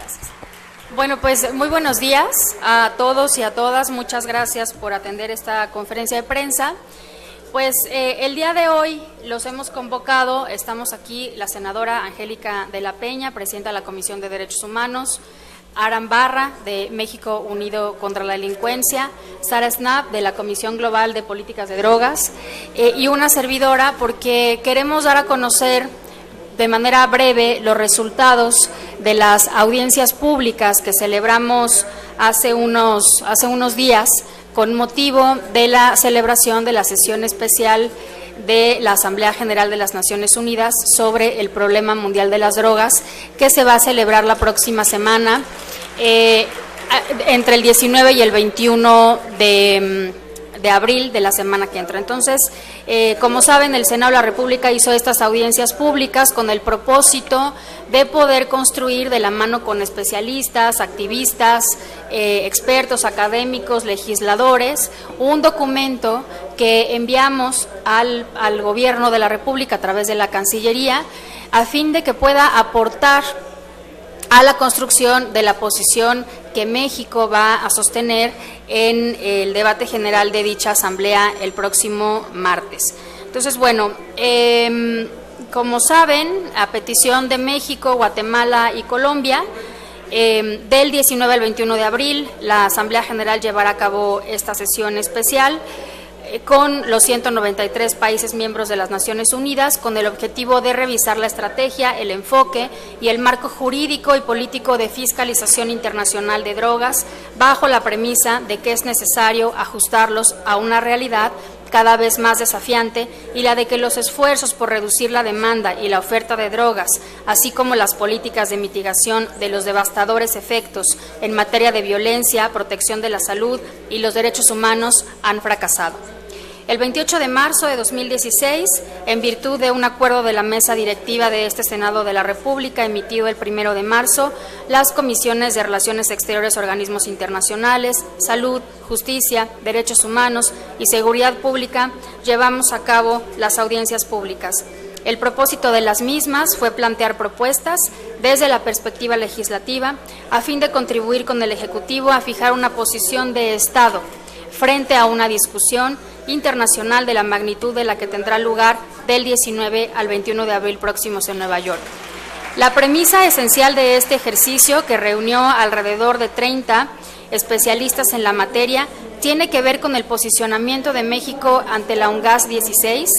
Gracias. Bueno, pues muy buenos días a todos y a todas. Muchas gracias por atender esta conferencia de prensa. Pues el día de hoy los hemos convocado, estamos aquí la senadora Angélica de la Peña, presidenta de la Comisión de Derechos Humanos, Aram Barra, de México Unido contra la Delincuencia, Sara Snap, de la Comisión Global de Políticas de Drogas, y una servidora, porque queremos dar a conocer de manera breve los resultados de las audiencias públicas que celebramos hace unos días con motivo de la celebración de la sesión especial de la Asamblea General de las Naciones Unidas sobre el problema mundial de las drogas, que se va a celebrar la próxima semana, entre el 19 y el 21 de abril de la semana que entra. Entonces, como saben, el Senado de la República hizo estas audiencias públicas con el propósito de poder construir de la mano con especialistas, activistas, expertos, académicos, legisladores, un documento que enviamos al Gobierno de la República a través de la Cancillería, a fin de que pueda aportar a la construcción de la posición que México va a sostener en el debate general de dicha asamblea el próximo martes. Entonces, bueno, como saben, a petición de México, Guatemala y Colombia, del 19 al 21 de abril, la Asamblea General llevará a cabo esta sesión especial con los 193 países miembros de las Naciones Unidas, con el objetivo de revisar la estrategia, el enfoque y el marco jurídico y político de fiscalización internacional de drogas, bajo la premisa de que es necesario ajustarlos a una realidad cada vez más desafiante, y la de que los esfuerzos por reducir la demanda y la oferta de drogas, así como las políticas de mitigación de los devastadores efectos en materia de violencia, protección de la salud y los derechos humanos, han fracasado. El 28 de marzo de 2016, en virtud de un acuerdo de la mesa directiva de este Senado de la República, emitido el 1 de marzo, las comisiones de Relaciones Exteriores, Organismos Internacionales, Salud, Justicia, Derechos Humanos y Seguridad Pública llevamos a cabo las audiencias públicas. El propósito de las mismas fue plantear propuestas desde la perspectiva legislativa, a fin de contribuir con el Ejecutivo a fijar una posición de Estado frente a una discusión internacional de la magnitud de la que tendrá lugar del 19 al 21 de abril próximos en Nueva York. La premisa esencial de este ejercicio, que reunió alrededor de 30 especialistas en la materia, tiene que ver con el posicionamiento de México ante la UNGAS 16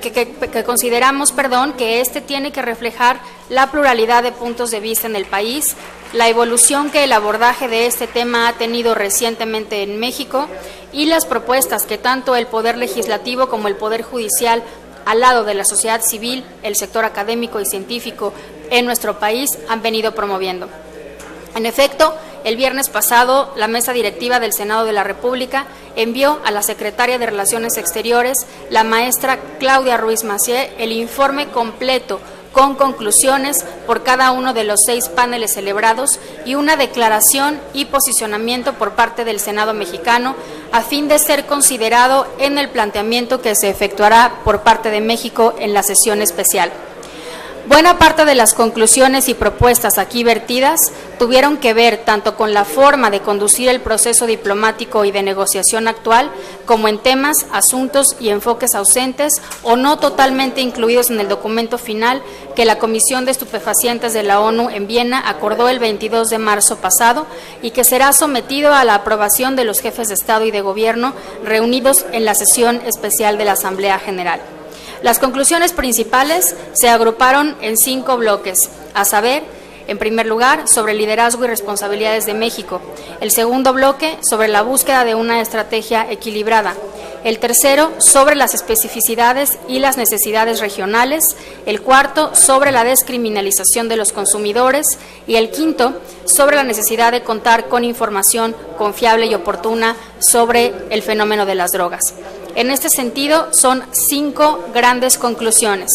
que consideramos que este tiene que reflejar la pluralidad de puntos de vista en el país, la evolución que el abordaje de este tema ha tenido recientemente en México y las propuestas que tanto el Poder Legislativo como el Poder Judicial, al lado de la sociedad civil, el sector académico y científico en nuestro país, han venido promoviendo. En efecto, el viernes pasado, la mesa directiva del Senado de la República envió a la secretaria de Relaciones Exteriores, la maestra Claudia Ruiz Massieu, el informe completo con conclusiones por cada uno de los 6 paneles celebrados y una declaración y posicionamiento por parte del Senado mexicano, a fin de ser considerado en el planteamiento que se efectuará por parte de México en la sesión especial. Buena parte de las conclusiones y propuestas aquí vertidas tuvieron que ver tanto con la forma de conducir el proceso diplomático y de negociación actual, como en temas, asuntos y enfoques ausentes o no totalmente incluidos en el documento final que la Comisión de Estupefacientes de la ONU en Viena acordó el 22 de marzo pasado y que será sometido a la aprobación de los jefes de Estado y de Gobierno reunidos en la sesión especial de la Asamblea General. Las conclusiones principales se agruparon en 5 bloques, a saber, en primer lugar, sobre liderazgo y responsabilidades de México; el segundo bloque, sobre la búsqueda de una estrategia equilibrada; el tercero, sobre las especificidades y las necesidades regionales; el cuarto, sobre la descriminalización de los consumidores; y el quinto, sobre la necesidad de contar con información confiable y oportuna sobre el fenómeno de las drogas. En este sentido, son 5 grandes conclusiones.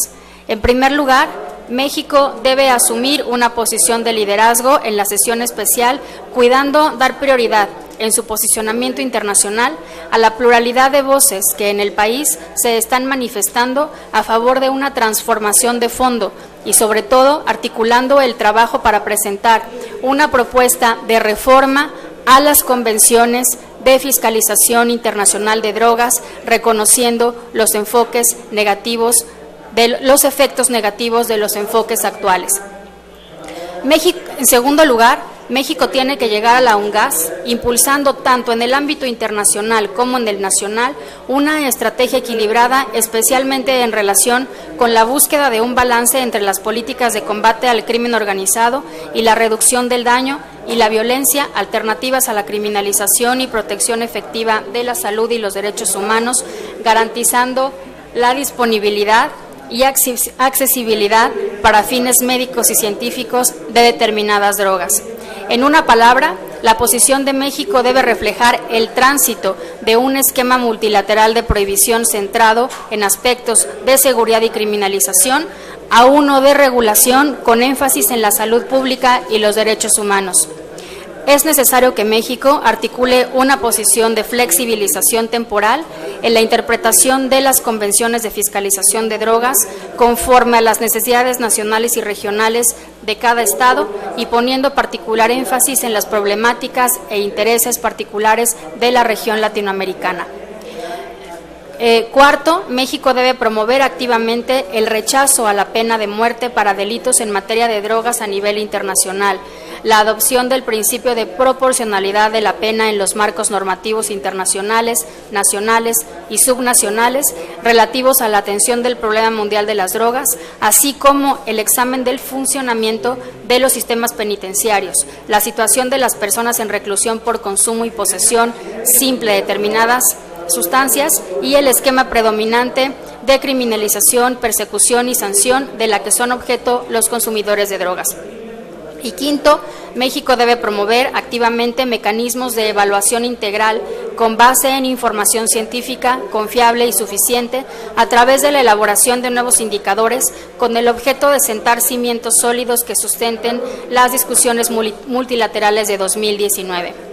En primer lugar, México debe asumir una posición de liderazgo en la sesión especial, cuidando dar prioridad en su posicionamiento internacional a la pluralidad de voces que en el país se están manifestando a favor de una transformación de fondo y sobre todo articulando el trabajo para presentar una propuesta de reforma a las convenciones de fiscalización internacional de drogas, reconociendo los enfoques negativos, los efectos negativos de los enfoques actuales. México, en segundo lugar, México tiene que llegar a la UNGAS, impulsando tanto en el ámbito internacional como en el nacional una estrategia equilibrada, especialmente en relación con la búsqueda de un balance entre las políticas de combate al crimen organizado y la reducción del daño y la violencia, alternativas a la criminalización y protección efectiva de la salud y los derechos humanos, garantizando la disponibilidad y accesibilidad para fines médicos y científicos de determinadas drogas. En una palabra, la posición de México debe reflejar el tránsito de un esquema multilateral de prohibición centrado en aspectos de seguridad y criminalización a uno de regulación con énfasis en la salud pública y los derechos humanos. Es necesario que México articule una posición de flexibilización temporal en la interpretación de las convenciones de fiscalización de drogas conforme a las necesidades nacionales y regionales de cada Estado y poniendo particular énfasis en las problemáticas e intereses particulares de la región latinoamericana. Cuarto, México debe promover activamente el rechazo a la pena de muerte para delitos en materia de drogas a nivel internacional, la adopción del principio de proporcionalidad de la pena en los marcos normativos internacionales, nacionales y subnacionales relativos a la atención del problema mundial de las drogas, así como el examen del funcionamiento de los sistemas penitenciarios, la situación de las personas en reclusión por consumo y posesión simple de determinadas sustancias y el esquema predominante de criminalización, persecución y sanción de la que son objeto los consumidores de drogas. Y quinto, México debe promover activamente mecanismos de evaluación integral con base en información científica confiable y suficiente a través de la elaboración de nuevos indicadores con el objeto de sentar cimientos sólidos que sustenten las discusiones multilaterales de 2019.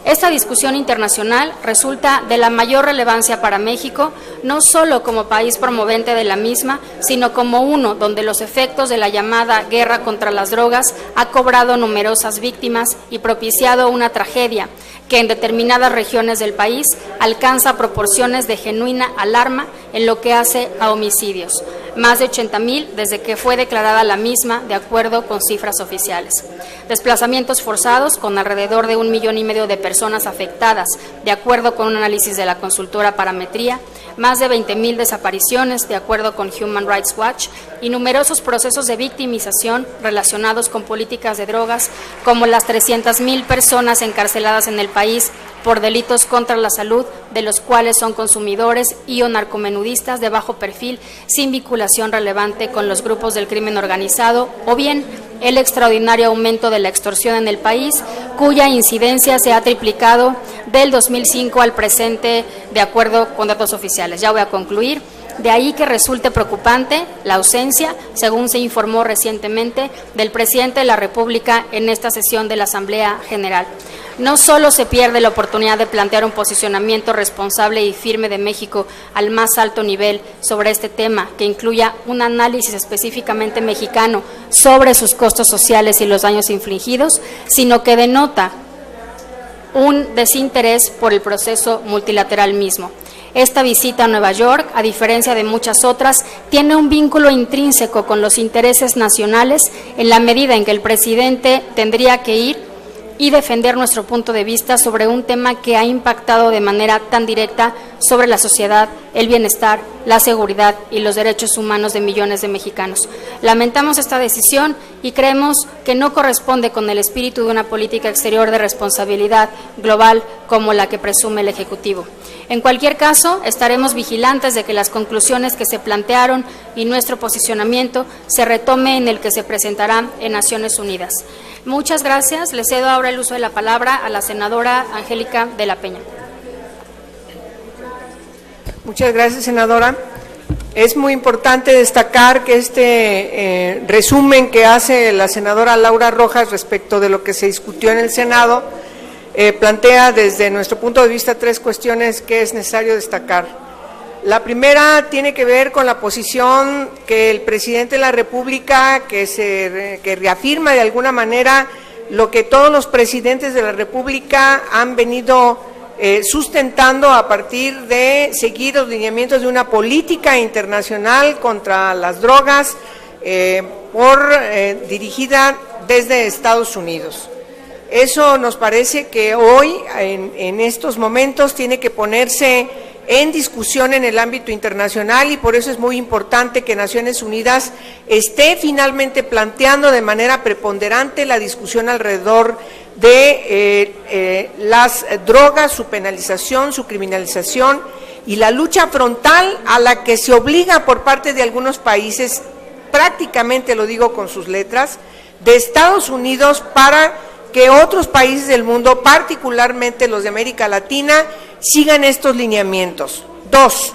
Esta discusión internacional resulta de la mayor relevancia para México, no solo como país promovente de la misma, sino como uno donde los efectos de la llamada guerra contra las drogas ha cobrado numerosas víctimas y propiciado una tragedia que en determinadas regiones del país alcanza proporciones de genuina alarma en lo que hace a homicidios, más de 80,000 desde que fue declarada la misma, de acuerdo con cifras oficiales. Desplazamientos forzados con alrededor de 1,5 millones de personas afectadas, de acuerdo con un análisis de la consultora Parametría, más de 20,000 desapariciones, de acuerdo con Human Rights Watch, y numerosos procesos de victimización relacionados con políticas de drogas, como las 300,000 personas encarceladas en el país por delitos contra la salud, de los cuales son consumidores y o narcomenudistas de bajo perfil sin vinculación relevante con los grupos del crimen organizado, o bien el extraordinario aumento de la extorsión en el país, cuya incidencia se ha triplicado del 2005 al presente, de acuerdo con datos oficiales. Ya voy a concluir. De ahí que resulte preocupante la ausencia, según se informó recientemente, del presidente de la República en esta sesión de la Asamblea General. No solo se pierde la oportunidad de plantear un posicionamiento responsable y firme de México al más alto nivel sobre este tema, que incluya un análisis específicamente mexicano sobre sus costos sociales y los daños infligidos, sino que denota un desinterés por el proceso multilateral mismo. Esta visita a Nueva York, a diferencia de muchas otras, tiene un vínculo intrínseco con los intereses nacionales en la medida en que el presidente tendría que ir y defender nuestro punto de vista sobre un tema que ha impactado de manera tan directa sobre la sociedad, el bienestar, la seguridad y los derechos humanos de millones de mexicanos. Lamentamos esta decisión y creemos que no corresponde con el espíritu de una política exterior de responsabilidad global como la que presume el Ejecutivo. En cualquier caso, estaremos vigilantes de que las conclusiones que se plantearon y nuestro posicionamiento se retome en el que se presentará en Naciones Unidas. Muchas gracias. Le cedo ahora el uso de la palabra a la senadora Angélica de la Peña. Muchas gracias, senadora. Es muy importante destacar que este resumen que hace la senadora Laura Rojas respecto de lo que se discutió en el Senado plantea desde nuestro punto de vista 3 cuestiones que es necesario destacar. La primera tiene que ver con la posición que el presidente de la República, que reafirma de alguna manera lo que todos los presidentes de la República han venido sustentando a partir de seguir los lineamientos de una política internacional contra las drogas dirigida desde Estados Unidos. Eso nos parece que hoy, en estos momentos, tiene que ponerse en discusión en el ámbito internacional, y por eso es muy importante que Naciones Unidas esté finalmente planteando de manera preponderante la discusión alrededor de las drogas, su penalización, su criminalización y la lucha frontal a la que se obliga por parte de algunos países, prácticamente lo digo con sus letras, de Estados Unidos, para que otros países del mundo, particularmente los de América Latina, sigan estos lineamientos. 2.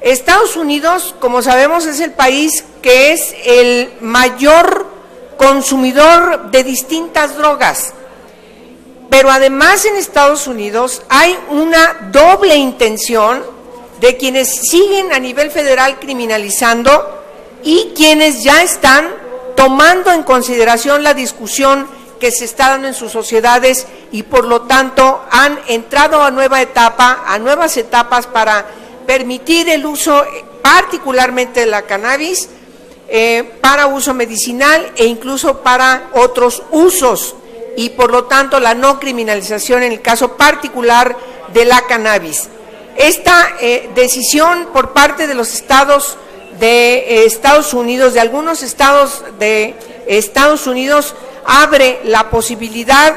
Estados Unidos, como sabemos, es el país que es el mayor consumidor de distintas drogas, pero además en Estados Unidos hay una doble intención de quienes siguen a nivel federal criminalizando y quienes ya están tomando en consideración la discusión que se está dando en sus sociedades, y por lo tanto han entrado a nuevas etapas para permitir el uso particularmente de la cannabis para uso medicinal e incluso para otros usos, y por lo tanto la no criminalización en el caso particular de la cannabis. Esta decisión por parte de los estados de Estados Unidos, de algunos estados de Estados Unidos, abre la posibilidad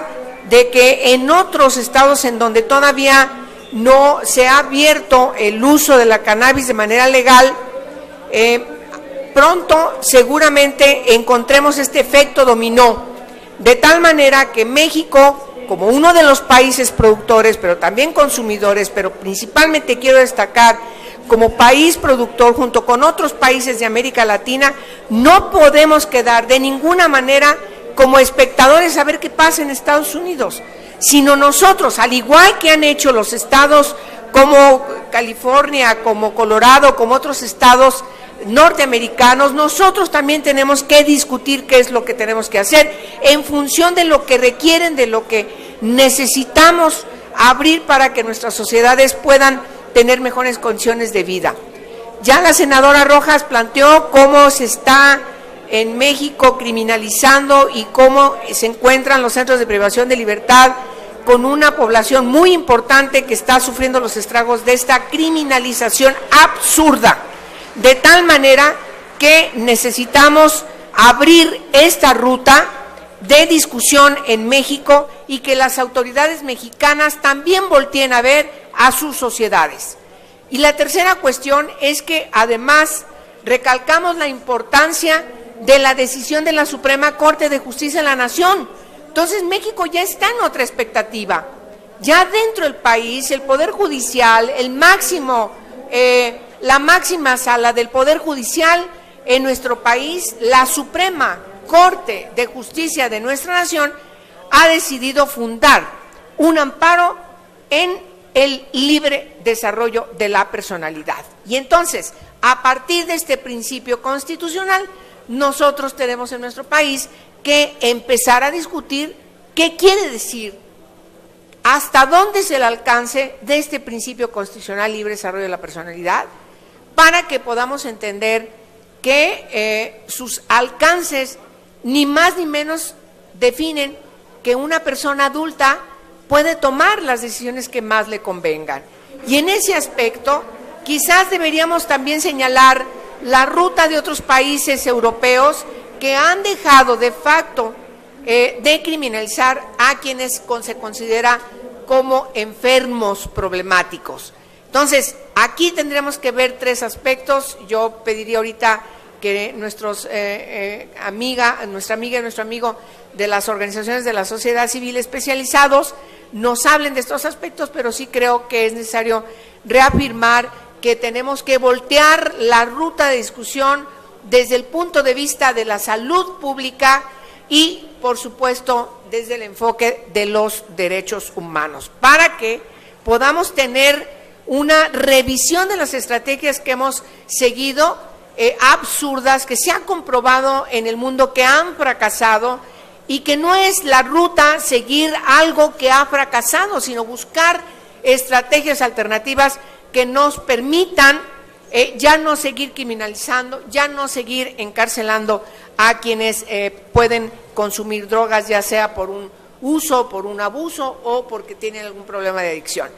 de que en otros estados en donde todavía no se ha abierto el uso de la cannabis de manera legal, pronto seguramente encontremos este efecto dominó, de tal manera que México, como uno de los países productores, pero también consumidores, pero principalmente quiero destacar como país productor junto con otros países de América Latina, no podemos quedar de ninguna manera como espectadores a ver qué pasa en Estados Unidos, sino nosotros, al igual que han hecho los estados como California, como Colorado, como otros estados norteamericanos, nosotros también tenemos que discutir qué es lo que tenemos que hacer en función de lo que requieren, de lo que necesitamos abrir para que nuestras sociedades puedan tener mejores condiciones de vida. Ya la senadora Rojas planteó cómo se está en México criminalizando y cómo se encuentran los centros de privación de libertad con una población muy importante que está sufriendo los estragos de esta criminalización absurda, de tal manera que necesitamos abrir esta ruta de discusión en México y que las autoridades mexicanas también volteen a ver a sus sociedades. Y la tercera cuestión es que además recalcamos la importancia de la decisión de la Suprema Corte de Justicia de la Nación. Entonces México ya está en otra expectativa. Ya dentro del país, el Poder Judicial, la máxima sala del Poder Judicial en nuestro país, la Suprema Corte de Justicia de nuestra nación, ha decidido fundar un amparo en el libre desarrollo de la personalidad. Y entonces, a partir de este principio constitucional, nosotros tenemos en nuestro país que empezar a discutir qué quiere decir, hasta dónde es el alcance de este principio constitucional libre desarrollo de la personalidad, para que podamos entender que sus alcances ni más ni menos definen que una persona adulta puede tomar las decisiones que más le convengan. Y en ese aspecto, quizás deberíamos también señalar la ruta de otros países europeos que han dejado de facto de criminalizar a quienes se considera como enfermos problemáticos. Entonces, aquí tendremos que ver tres aspectos. Yo pediría ahorita que nuestra amiga y nuestro amigo de las organizaciones de la sociedad civil especializados nos hablen de estos aspectos, pero sí creo que es necesario reafirmar que tenemos que voltear la ruta de discusión desde el punto de vista de la salud pública y por supuesto, desde el enfoque de los derechos humanos, para que podamos tener una revisión de las estrategias que hemos seguido, absurdas, que se ha comprobado en el mundo que han fracasado, y que no es la ruta seguir algo que ha fracasado, sino buscar estrategias alternativas que nos permitan ya no seguir criminalizando, ya no seguir encarcelando a quienes pueden consumir drogas, ya sea por un uso, por un abuso o porque tienen algún problema de adicción.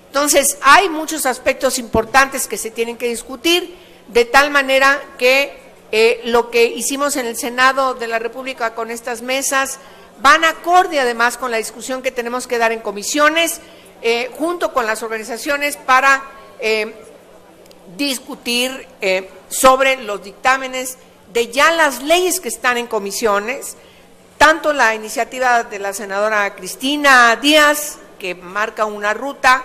Entonces, hay muchos aspectos importantes que se tienen que discutir, de tal manera que lo que hicimos en el Senado de la República con estas mesas van acorde además con la discusión que tenemos que dar en comisiones, junto con las organizaciones para discutir sobre los dictámenes de ya las leyes que están en comisiones, tanto la iniciativa de la senadora Cristina Díaz, que marca una ruta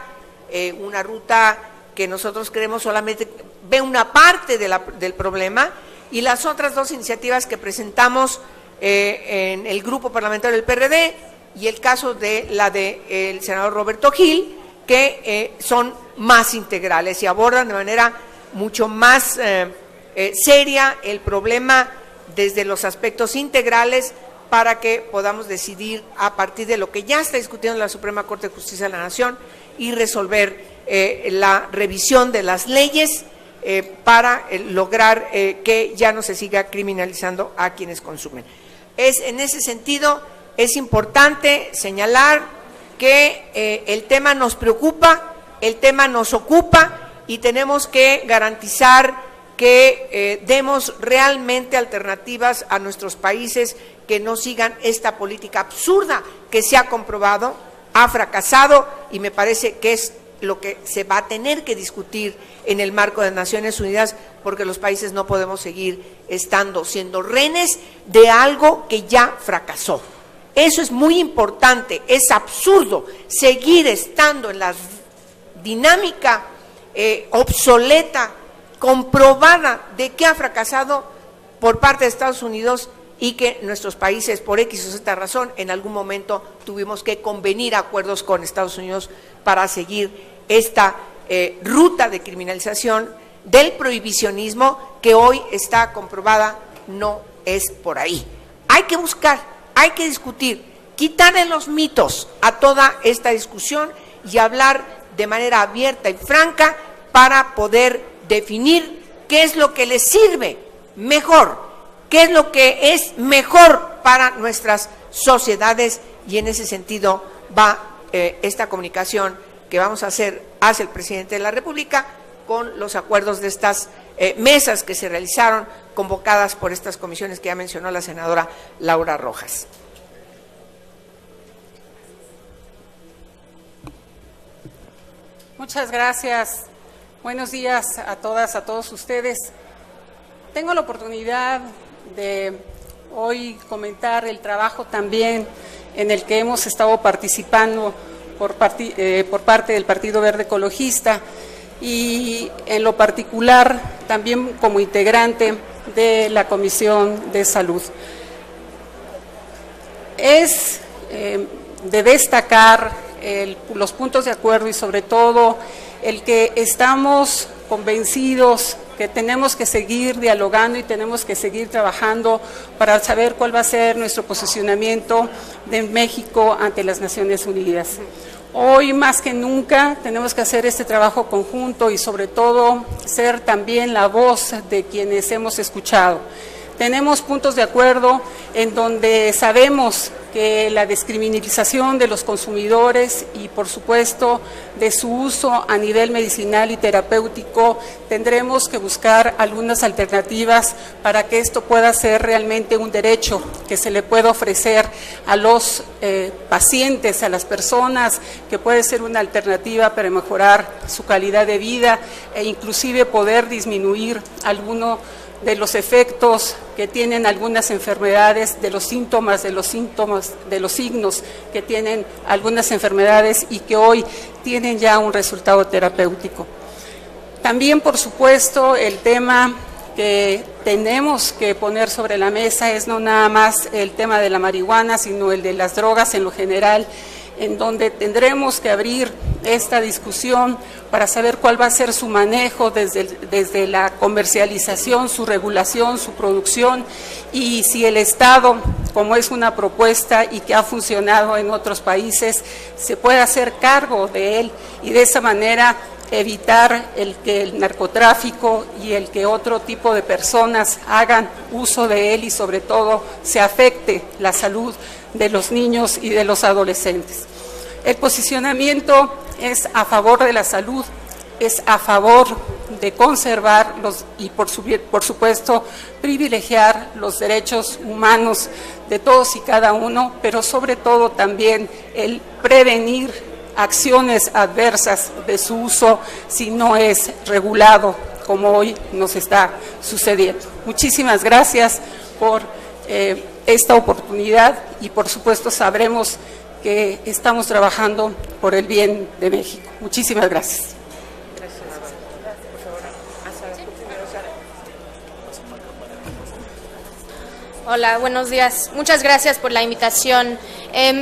que nosotros creemos solamente ve una parte del problema, y las otras dos iniciativas que presentamos en el grupo parlamentario del PRD, y el caso de la del senador Roberto Gil, que son más integrales y abordan de manera mucho más seria el problema desde los aspectos integrales, para que podamos decidir a partir de lo que ya está discutiendo la Suprema Corte de Justicia de la Nación y resolver la revisión de las leyes para lograr que ya no se siga criminalizando a quienes consumen. En ese sentido, es importante señalar que el tema nos preocupa, el tema nos ocupa, y tenemos que garantizar que demos realmente alternativas a nuestros países, que no sigan esta política absurda que se ha comprobado, ha fracasado, y me parece que es lo que se va a tener que discutir en el marco de Naciones Unidas, porque los países no podemos seguir siendo rehenes de algo que ya fracasó. Eso es muy importante. Es absurdo seguir estando en la dinámica obsoleta, comprobada, de que ha fracasado por parte de Estados Unidos, y que nuestros países, por X o Z razón, en algún momento tuvimos que convenir acuerdos con Estados Unidos para seguir esta ruta de criminalización del prohibicionismo, que hoy está comprobada no es por ahí. Hay que buscar, hay que discutir, quitarle los mitos a toda esta discusión y hablar de manera abierta y franca para poder definir qué es lo que les sirve mejor, qué es lo que es mejor para nuestras sociedades, y en ese sentido va esta comunicación que vamos a hacer hacia el presidente de la República con los acuerdos de estas mesas que se realizaron, convocadas por estas comisiones que ya mencionó la senadora Laura Rojas. Muchas gracias. Buenos días a todas, a todos ustedes. Tengo la oportunidad de hoy comentar el trabajo también en el que hemos estado participando por parte del Partido Verde Ecologista, y en lo particular también como integrante de la Comisión de Salud. Es de destacar los puntos de acuerdo, y sobre todo el que estamos convencidos que tenemos que seguir dialogando y tenemos que seguir trabajando para saber cuál va a ser nuestro posicionamiento de México ante las Naciones Unidas. Hoy más que nunca tenemos que hacer este trabajo conjunto y sobre todo ser también la voz de quienes hemos escuchado. Tenemos puntos de acuerdo en donde sabemos que la descriminalización de los consumidores y, por supuesto, de su uso a nivel medicinal y terapéutico, tendremos que buscar algunas alternativas para que esto pueda ser realmente un derecho que se le pueda ofrecer a los pacientes, a las personas, que puede ser una alternativa para mejorar su calidad de vida e inclusive poder disminuir alguno de los efectos que tienen algunas enfermedades, de los signos que tienen algunas enfermedades y que hoy tienen ya un resultado terapéutico. También, por supuesto, el tema que tenemos que poner sobre la mesa es no nada más el tema de la marihuana, sino el de las drogas en lo general, en donde tendremos que abrir esta discusión para saber cuál va a ser su manejo desde la comercialización, su regulación, su producción, y si el Estado, como es una propuesta y que ha funcionado en otros países, se puede hacer cargo de él y de esa manera evitar que el narcotráfico y el que otro tipo de personas hagan uso de él y sobre todo se afecte la salud de los niños y de los adolescentes. El posicionamiento es a favor de la salud, es a favor de conservar y por supuesto privilegiar los derechos humanos de todos y cada uno, pero sobre todo también el prevenir acciones adversas de su uso si no es regulado, como hoy nos está sucediendo. Muchísimas gracias por esta oportunidad y por supuesto sabremos que estamos trabajando por el bien de México. Muchísimas gracias. Hola, buenos días. Muchas gracias por la invitación.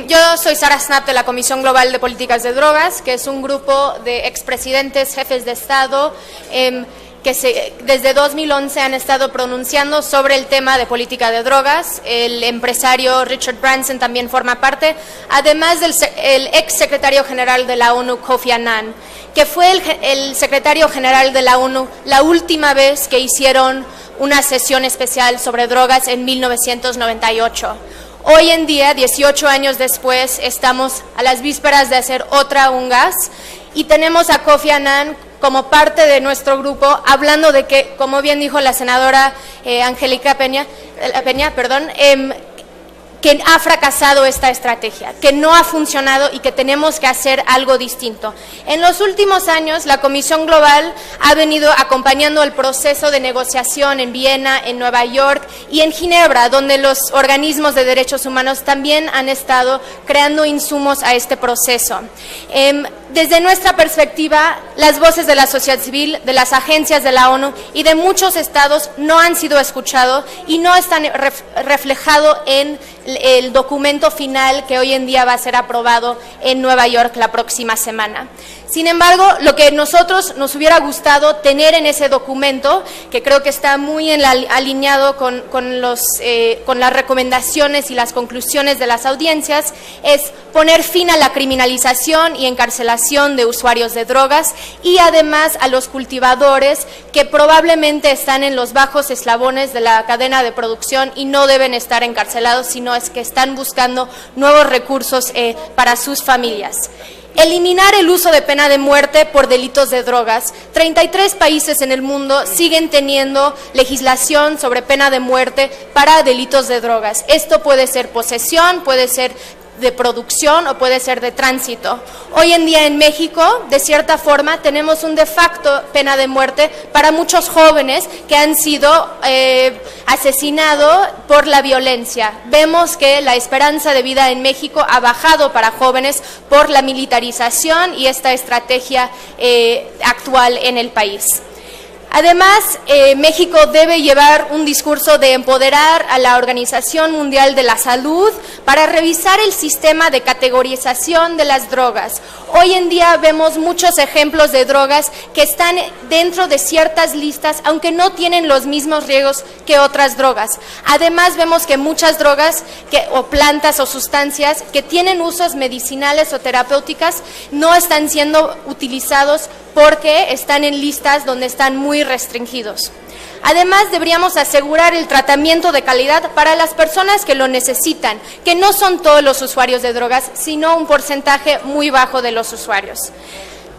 Yo soy Sara Snap de la Comisión Global de Políticas de Drogas, que es un grupo de expresidentes, jefes de Estado, que desde 2011 han estado pronunciando sobre el tema de política de drogas. El empresario Richard Branson también forma parte, además del ex secretario general de la ONU, Kofi Annan, que fue el secretario general de la ONU la última vez que hicieron una sesión especial sobre drogas en 1998. Hoy en día, 18 años después, estamos a las vísperas de hacer otra UNGAS y tenemos a Kofi Annan como parte de nuestro grupo hablando de que, como bien dijo la senadora Angélica Peña, que ha fracasado esta estrategia, que no ha funcionado y que tenemos que hacer algo distinto. En los últimos años, la Comisión Global ha venido acompañando el proceso de negociación en Viena, en Nueva York y en Ginebra, donde los organismos de derechos humanos también han estado creando insumos a este proceso. Desde nuestra perspectiva, las voces de la sociedad civil, de las agencias de la ONU y de muchos estados no han sido escuchados y no están reflejados en el documento final que hoy en día va a ser aprobado en Nueva York la próxima semana. Sin embargo, lo que nosotros nos hubiera gustado tener en ese documento, que creo que está muy alineado con las recomendaciones y las conclusiones de las audiencias, es poner fin a la criminalización y encarcelación de usuarios de drogas y además a los cultivadores que probablemente están en los bajos eslabones de la cadena de producción y no deben estar encarcelados, sino es que están buscando nuevos recursos para sus familias. Eliminar el uso de pena de muerte por delitos de drogas. 33 países en el mundo siguen teniendo legislación sobre pena de muerte para delitos de drogas. Esto puede ser posesión, puede ser de producción o puede ser de tránsito. Hoy en día en México, de cierta forma, tenemos un de facto pena de muerte para muchos jóvenes que han sido asesinados por la violencia. Vemos que la esperanza de vida en México ha bajado para jóvenes por la militarización y esta estrategia actual en el país. Además, México debe llevar un discurso de empoderar a la Organización Mundial de la Salud para revisar el sistema de categorización de las drogas. Hoy en día vemos muchos ejemplos de drogas que están dentro de ciertas listas, aunque no tienen los mismos riesgos que otras drogas. Además, vemos que muchas drogas o plantas o sustancias que tienen usos medicinales o terapéuticas no están siendo utilizados porque están en listas donde están muy restringidos. Además, deberíamos asegurar el tratamiento de calidad para las personas que lo necesitan, que no son todos los usuarios de drogas, sino un porcentaje muy bajo de los usuarios.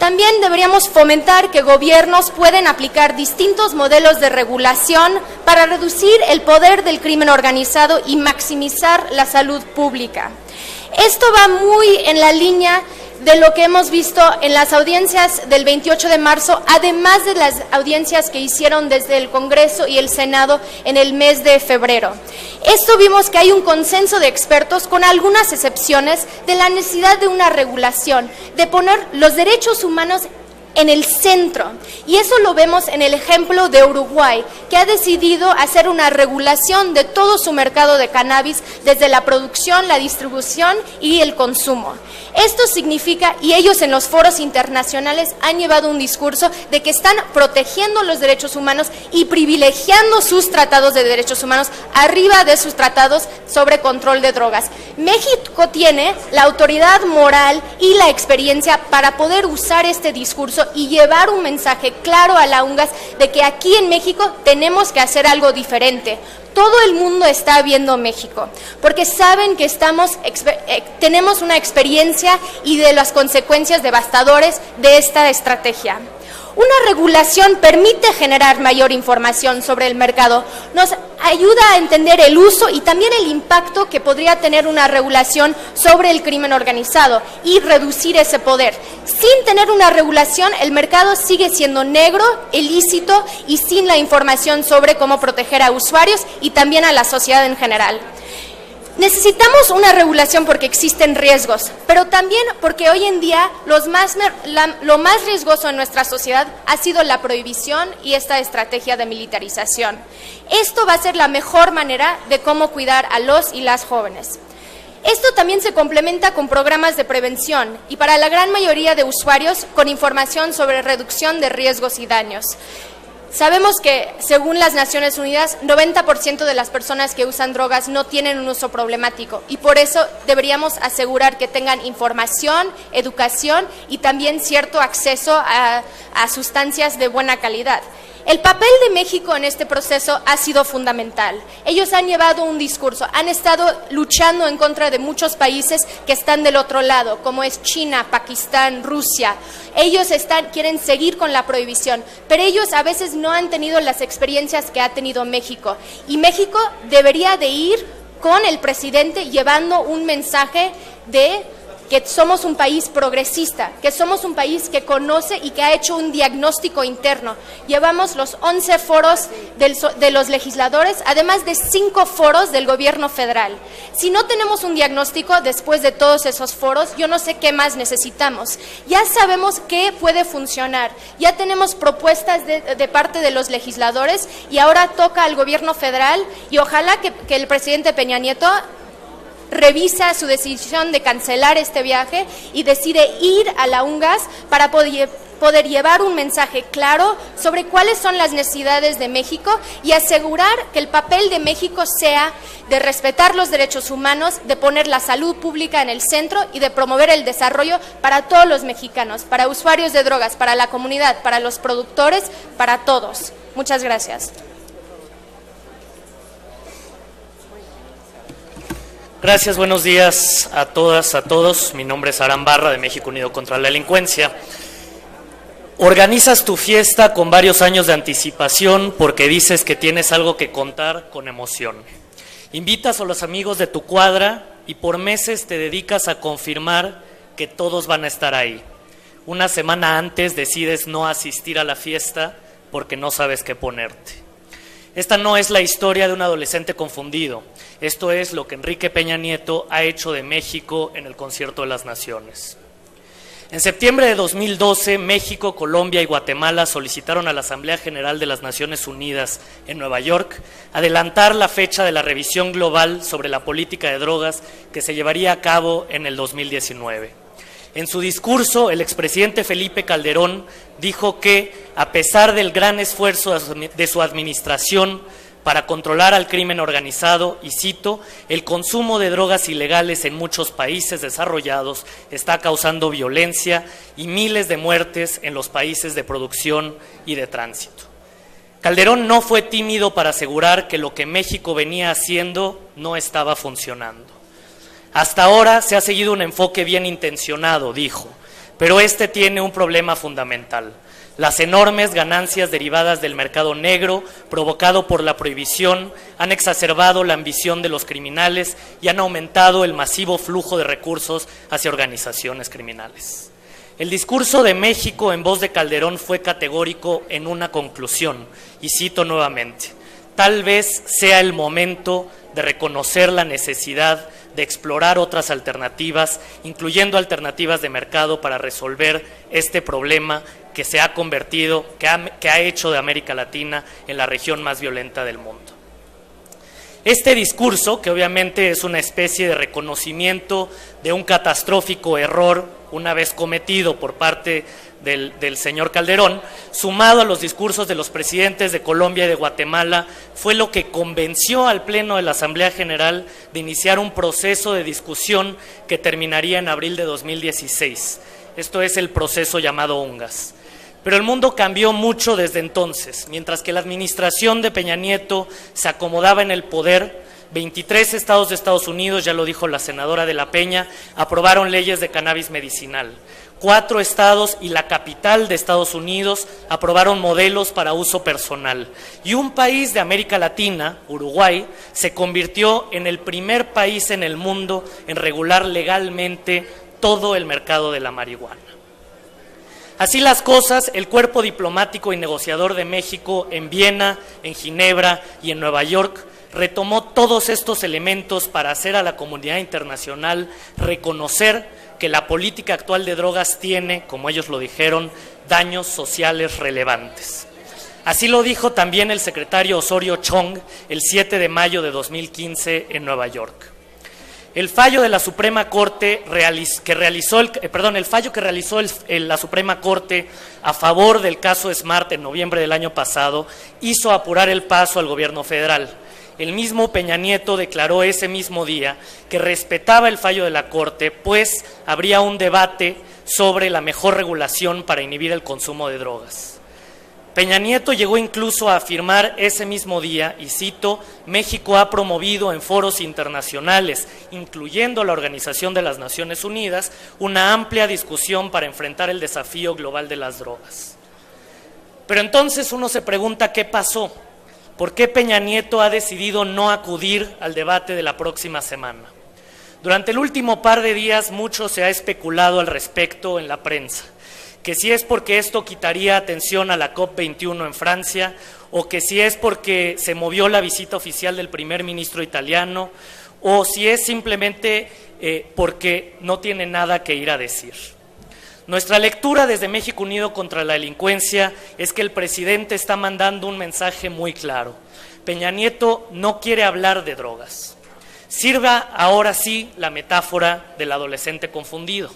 También deberíamos fomentar que gobiernos pueden aplicar distintos modelos de regulación para reducir el poder del crimen organizado y maximizar la salud pública. Esto va muy en la línea de lo que hemos visto en las audiencias del 28 de marzo, además de las audiencias que hicieron desde el Congreso y el Senado en el mes de febrero. Esto vimos que hay un consenso de expertos, con algunas excepciones, de la necesidad de una regulación, de poner los derechos humanos en el centro. Y eso lo vemos en el ejemplo de Uruguay, que ha decidido hacer una regulación de todo su mercado de cannabis, desde la producción, la distribución y el consumo. Esto significa, y ellos en los foros internacionales han llevado un discurso de que están protegiendo los derechos humanos y privilegiando sus tratados de derechos humanos arriba de sus tratados sobre control de drogas. México tiene la autoridad moral y la experiencia para poder usar este discurso y llevar un mensaje claro a la UNGAS de que aquí en México tenemos que hacer algo diferente. Todo el mundo está viendo México, porque saben que tenemos una experiencia y de las consecuencias devastadoras de esta estrategia. Una regulación permite generar mayor información sobre el mercado, nos ayuda a entender el uso y también el impacto que podría tener una regulación sobre el crimen organizado y reducir ese poder. Sin tener una regulación, el mercado sigue siendo negro, ilícito y sin la información sobre cómo proteger a usuarios y también a la sociedad en general. Necesitamos una regulación porque existen riesgos, pero también porque hoy en día lo más riesgoso en nuestra sociedad ha sido la prohibición y esta estrategia de militarización. Esto va a ser la mejor manera de cómo cuidar a los y las jóvenes. Esto también se complementa con programas de prevención y para la gran mayoría de usuarios con información sobre reducción de riesgos y daños. Sabemos que, según las Naciones Unidas, 90% de las personas que usan drogas no tienen un uso problemático y por eso deberíamos asegurar que tengan información, educación y también cierto acceso a sustancias de buena calidad. El papel de México en este proceso ha sido fundamental. Ellos han llevado un discurso, han estado luchando en contra de muchos países que están del otro lado, como es China, Pakistán, Rusia. Ellos quieren seguir con la prohibición, pero ellos a veces no han tenido las experiencias que ha tenido México. Y México debería de ir con el presidente llevando un mensaje de que somos un país progresista, que somos un país que conoce y que ha hecho un diagnóstico interno. Llevamos los 11 foros de los legisladores, además de 5 foros del gobierno federal. Si no tenemos un diagnóstico después de todos esos foros, yo no sé qué más necesitamos. Ya sabemos qué puede funcionar, ya tenemos propuestas de parte de los legisladores y ahora toca al gobierno federal y ojalá que el presidente Peña Nieto revisa su decisión de cancelar este viaje y decide ir a la UNGAS para poder llevar un mensaje claro sobre cuáles son las necesidades de México y asegurar que el papel de México sea de respetar los derechos humanos, de poner la salud pública en el centro y de promover el desarrollo para todos los mexicanos, para usuarios de drogas, para la comunidad, para los productores, para todos. Muchas gracias. Gracias, buenos días a todas, a todos. Mi nombre es Aram Barra, de México Unido contra la Delincuencia. Organizas tu fiesta con varios años de anticipación porque dices que tienes algo que contar con emoción. Invitas a los amigos de tu cuadra y por meses te dedicas a confirmar que todos van a estar ahí. Una semana antes decides no asistir a la fiesta porque no sabes qué ponerte. Esta no es la historia de un adolescente confundido. Esto es lo que Enrique Peña Nieto ha hecho de México en el Concierto de las Naciones. En septiembre de 2012, México, Colombia y Guatemala solicitaron a la Asamblea General de las Naciones Unidas en Nueva York adelantar la fecha de la revisión global sobre la política de drogas que se llevaría a cabo en el 2019. En su discurso, el expresidente Felipe Calderón dijo que, a pesar del gran esfuerzo de su administración para controlar al crimen organizado, y cito, el consumo de drogas ilegales en muchos países desarrollados está causando violencia y miles de muertes en los países de producción y de tránsito. Calderón no fue tímido para asegurar que lo que México venía haciendo no estaba funcionando. Hasta ahora se ha seguido un enfoque bien intencionado, dijo, pero este tiene un problema fundamental. Las enormes ganancias derivadas del mercado negro, provocado por la prohibición, han exacerbado la ambición de los criminales y han aumentado el masivo flujo de recursos hacia organizaciones criminales. El discurso de México en voz de Calderón fue categórico en una conclusión, y cito nuevamente, tal vez sea el momento de reconocer la necesidad de explorar otras alternativas, incluyendo alternativas de mercado para resolver este problema que se ha convertido, que ha hecho de América Latina en la región más violenta del mundo. Este discurso, que obviamente es una especie de reconocimiento de un catastrófico error una vez cometido por parte del señor Calderón, sumado a los discursos de los presidentes de Colombia y de Guatemala, fue lo que convenció al Pleno de la Asamblea General de iniciar un proceso de discusión que terminaría en abril de 2016. Esto es el proceso llamado UNGAS. Pero el mundo cambió mucho desde entonces. Mientras que la administración de Peña Nieto se acomodaba en el poder, 23 estados de Estados Unidos, ya lo dijo la senadora de la Peña, aprobaron leyes de cannabis medicinal. 4 estados y la capital de Estados Unidos aprobaron modelos para uso personal. Y un país de América Latina, Uruguay, se convirtió en el primer país en el mundo en regular legalmente todo el mercado de la marihuana. Así las cosas, el cuerpo diplomático y negociador de México en Viena, en Ginebra y en Nueva York retomó todos estos elementos para hacer a la comunidad internacional reconocer que la política actual de drogas tiene, como ellos lo dijeron, daños sociales relevantes. Así lo dijo también el secretario Osorio Chong el 7 de mayo de 2015 en Nueva York. El fallo de la Suprema Corte que realizó la Suprema Corte a favor del caso Smart en noviembre del año pasado hizo apurar el paso al gobierno federal. El mismo Peña Nieto declaró ese mismo día que respetaba el fallo de la Corte, pues habría un debate sobre la mejor regulación para inhibir el consumo de drogas. Peña Nieto llegó incluso a afirmar ese mismo día, y cito, México ha promovido en foros internacionales, incluyendo la Organización de las Naciones Unidas, una amplia discusión para enfrentar el desafío global de las drogas. Pero entonces uno se pregunta qué pasó, por qué Peña Nieto ha decidido no acudir al debate de la próxima semana. Durante el último par de días mucho se ha especulado al respecto en la prensa, que si es porque esto quitaría atención a la COP21 en Francia, o que si es porque se movió la visita oficial del primer ministro italiano, o si es simplemente porque no tiene nada que ir a decir. Nuestra lectura desde México Unido contra la Delincuencia es que el presidente está mandando un mensaje muy claro. Peña Nieto no quiere hablar de drogas. Sirva ahora sí la metáfora del adolescente confundido.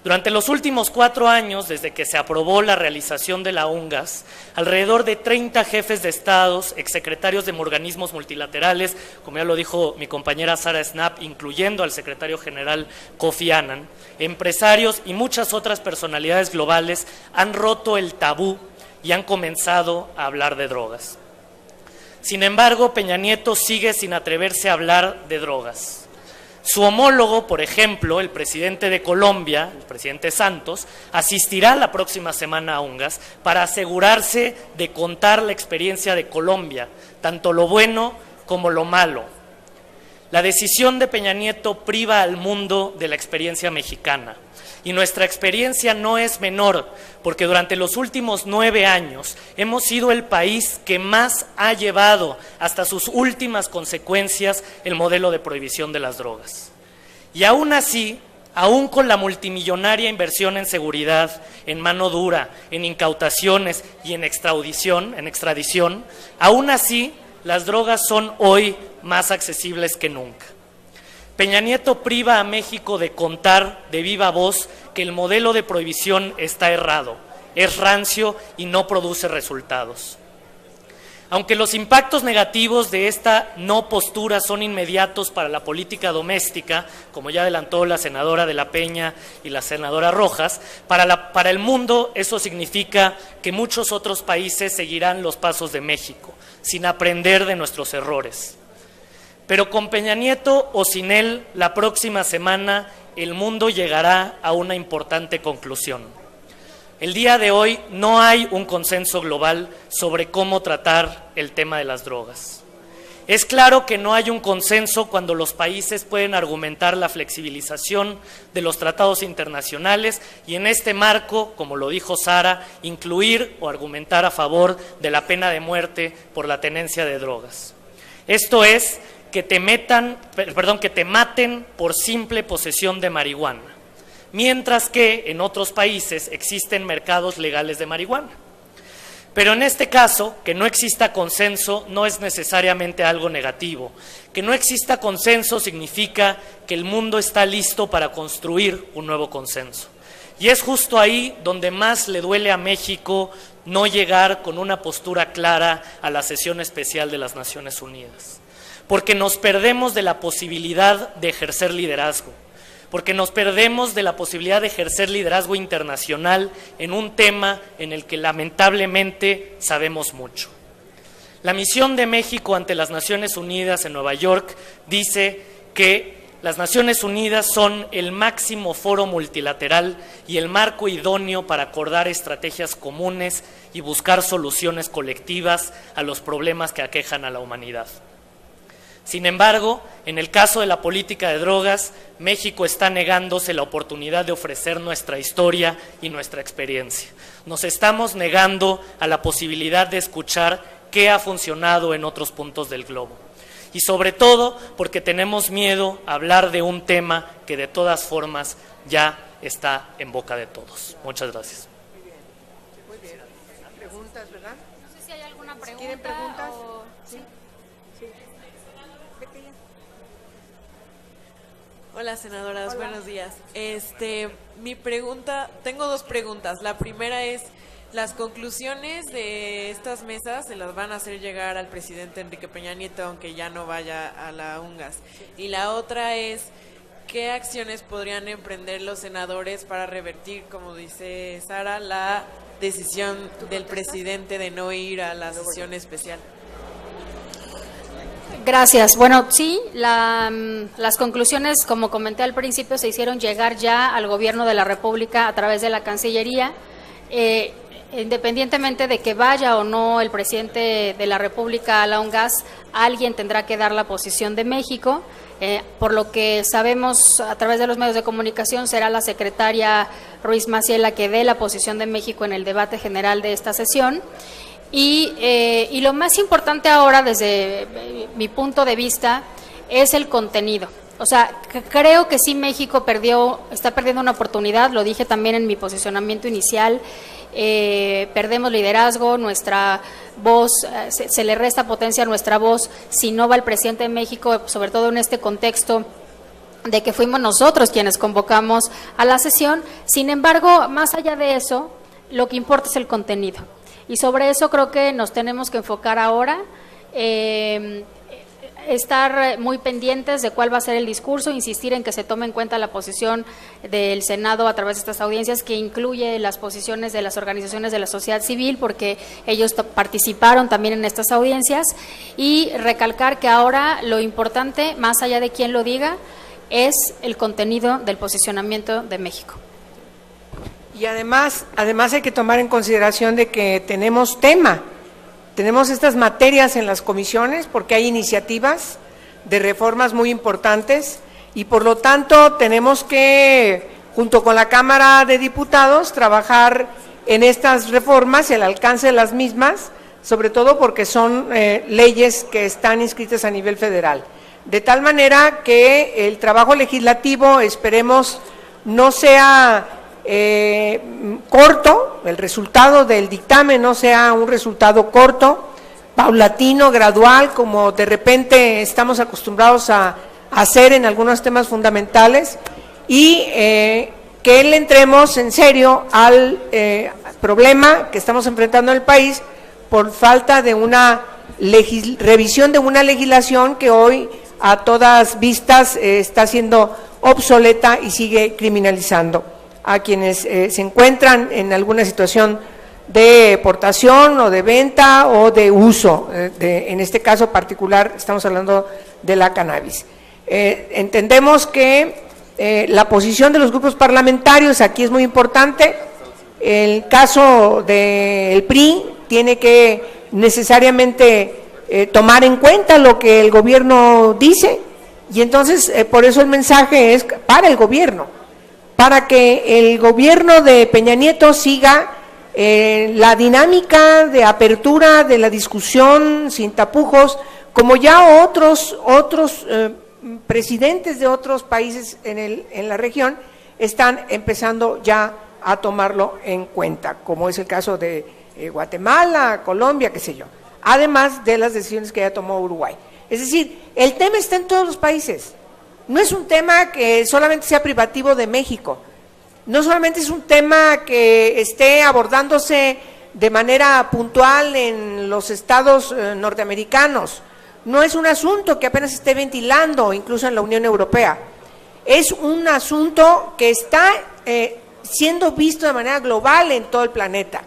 Durante los últimos 4 años, desde que se aprobó la realización de la UNGAS, alrededor de 30 jefes de estados, exsecretarios de organismos multilaterales, como ya lo dijo mi compañera Sara Snap, incluyendo al secretario general Kofi Annan, empresarios y muchas otras personalidades globales han roto el tabú y han comenzado a hablar de drogas. Sin embargo, Peña Nieto sigue sin atreverse a hablar de drogas. Su homólogo, por ejemplo, el presidente de Colombia, el presidente Santos, asistirá la próxima semana a UNGAS para asegurarse de contar la experiencia de Colombia, tanto lo bueno como lo malo. La decisión de Peña Nieto priva al mundo de la experiencia mexicana. Y nuestra experiencia no es menor, porque durante los últimos 9 años hemos sido el país que más ha llevado hasta sus últimas consecuencias el modelo de prohibición de las drogas. Y aún así, aún con la multimillonaria inversión en seguridad, en mano dura, en incautaciones y en extradición, aún así las drogas son hoy más accesibles que nunca. Peña Nieto priva a México de contar de viva voz que el modelo de prohibición está errado, es rancio y no produce resultados. Aunque los impactos negativos de esta no postura son inmediatos para la política doméstica, como ya adelantó la senadora de la Peña y la senadora Rojas, para el mundo eso significa que muchos otros países seguirán los pasos de México, sin aprender de nuestros errores. Pero con Peña Nieto o sin él, la próxima semana el mundo llegará a una importante conclusión. El día de hoy no hay un consenso global sobre cómo tratar el tema de las drogas. Es claro que no hay un consenso cuando los países pueden argumentar la flexibilización de los tratados internacionales y en este marco, como lo dijo Sara, incluir o argumentar a favor de la pena de muerte por la tenencia de drogas. Esto es, que te maten por simple posesión de marihuana, mientras que en otros países existen mercados legales de marihuana. Pero en este caso, que no exista consenso no es necesariamente algo negativo. Que no exista consenso significa que el mundo está listo para construir un nuevo consenso. Y es justo ahí donde más le duele a México no llegar con una postura clara a la sesión especial de las Naciones Unidas. Porque nos perdemos de la posibilidad de ejercer liderazgo. Porque nos perdemos de la posibilidad de ejercer liderazgo internacional en un tema en el que lamentablemente sabemos mucho. La misión de México ante las Naciones Unidas en Nueva York dice que las Naciones Unidas son el máximo foro multilateral y el marco idóneo para acordar estrategias comunes y buscar soluciones colectivas a los problemas que aquejan a la humanidad. Sin embargo, en el caso de la política de drogas, México está negándose la oportunidad de ofrecer nuestra historia y nuestra experiencia. Nos estamos negando a la posibilidad de escuchar qué ha funcionado en otros puntos del globo. Y sobre todo porque tenemos miedo a hablar de un tema que de todas formas ya está en boca de todos. Muchas gracias. Muy bien. ¿Preguntas, verdad? No sé si hay alguna pregunta. ¿Quieren preguntas? O... Sí. Hola, senadoras, hola. Buenos días. Mi pregunta, tengo dos preguntas. La primera es, las conclusiones de estas mesas se las van a hacer llegar al presidente Enrique Peña Nieto, aunque ya no vaya a la UNGAS. Y la otra es, ¿qué acciones podrían emprender los senadores para revertir, como dice Sara, la decisión del presidente de no ir a la sesión especial? Gracias. Bueno, sí, las conclusiones, como comenté al principio, se hicieron llegar ya al Gobierno de la República a través de la Cancillería. Independientemente de que vaya o no el presidente de la República a la UNGAS, alguien tendrá que dar la posición de México. Por lo que sabemos a través de los medios de comunicación, será la secretaria Ruiz Massieu la que dé la posición de México en el debate general de esta sesión. Y lo más importante ahora, desde mi punto de vista, es el contenido. O sea, creo que sí México está perdiendo una oportunidad, lo dije también en mi posicionamiento inicial. Perdemos liderazgo, nuestra voz, se le resta potencia a nuestra voz si no va el presidente de México, sobre todo en este contexto de que fuimos nosotros quienes convocamos a la sesión. Sin embargo, más allá de eso, lo que importa es el contenido. Y sobre eso creo que nos tenemos que enfocar ahora, estar muy pendientes de cuál va a ser el discurso, insistir en que se tome en cuenta la posición del Senado a través de estas audiencias, que incluye las posiciones de las organizaciones de la sociedad civil, porque ellos participaron también en estas audiencias, y recalcar que ahora lo importante, más allá de quién lo diga, es el contenido del posicionamiento de México. Y además hay que tomar en consideración de que tenemos estas materias en las comisiones porque hay iniciativas de reformas muy importantes y por lo tanto tenemos que, junto con la Cámara de Diputados, trabajar en estas reformas y el alcance de las mismas, sobre todo porque son leyes que están inscritas a nivel federal. De tal manera que el trabajo legislativo, esperemos, no sea corto, el resultado del dictamen no sea un resultado corto, paulatino, gradual, como de repente estamos acostumbrados a hacer en algunos temas fundamentales, y que le entremos en serio al problema que estamos enfrentando en el país por falta de una revisión de una legislación que hoy a todas vistas está siendo obsoleta y sigue criminalizando a quienes se encuentran en alguna situación de portación o de venta o de uso, en este caso particular estamos hablando de la cannabis. Entendemos que la posición de los grupos parlamentarios aquí es muy importante. El caso del PRI tiene que necesariamente tomar en cuenta lo que el gobierno dice, y entonces por eso el mensaje es para el gobierno, para que el gobierno de Peña Nieto siga la dinámica de apertura de la discusión sin tapujos como ya otros presidentes de otros países en la región están empezando ya a tomarlo en cuenta, como es el caso de Guatemala, Colombia, qué sé yo, además de las decisiones que ya tomó Uruguay. Es decir, el tema está en todos los países, no es un tema que solamente sea privativo de México, no solamente es un tema que esté abordándose de manera puntual en los estados norteamericanos, no es un asunto que apenas esté ventilando incluso en la Unión Europea, es un asunto que está siendo visto de manera global en todo el planeta.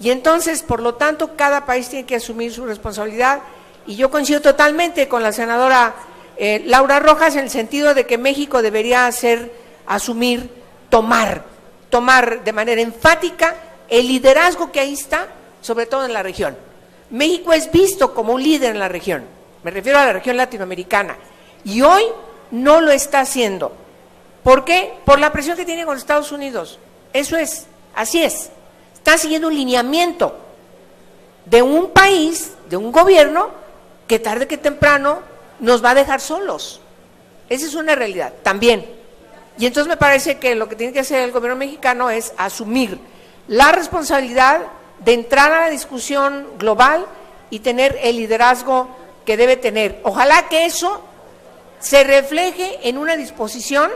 Y entonces, por lo tanto, cada país tiene que asumir su responsabilidad, y yo coincido totalmente con la senadora Laura Rojas en el sentido de que México debería asumir, tomar de manera enfática el liderazgo que ahí está, sobre todo en la región. México es visto como un líder en la región, me refiero a la región latinoamericana, y hoy no lo está haciendo. ¿Por qué? Por la presión que tiene con Estados Unidos. Eso es, así es. Está siguiendo un lineamiento de un país, de un gobierno, que tarde que temprano nos va a dejar solos. Esa es una realidad también. Y entonces me parece que lo que tiene que hacer el gobierno mexicano es asumir la responsabilidad de entrar a la discusión global y tener el liderazgo que debe tener. Ojalá que eso se refleje en una disposición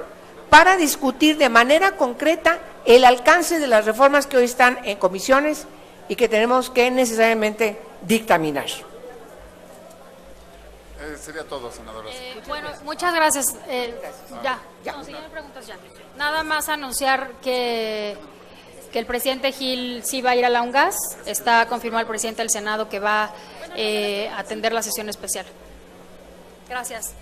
para discutir de manera concreta el alcance de las reformas que hoy están en comisiones y que tenemos que necesariamente dictaminar. Sería todo, senadora. Bueno, muchas gracias. Ya. No, siguiendo preguntas ya. Nada más anunciar que el presidente Gil sí va a ir a la UNGAS. Está confirmado el presidente del Senado que va a atender la sesión especial. Gracias.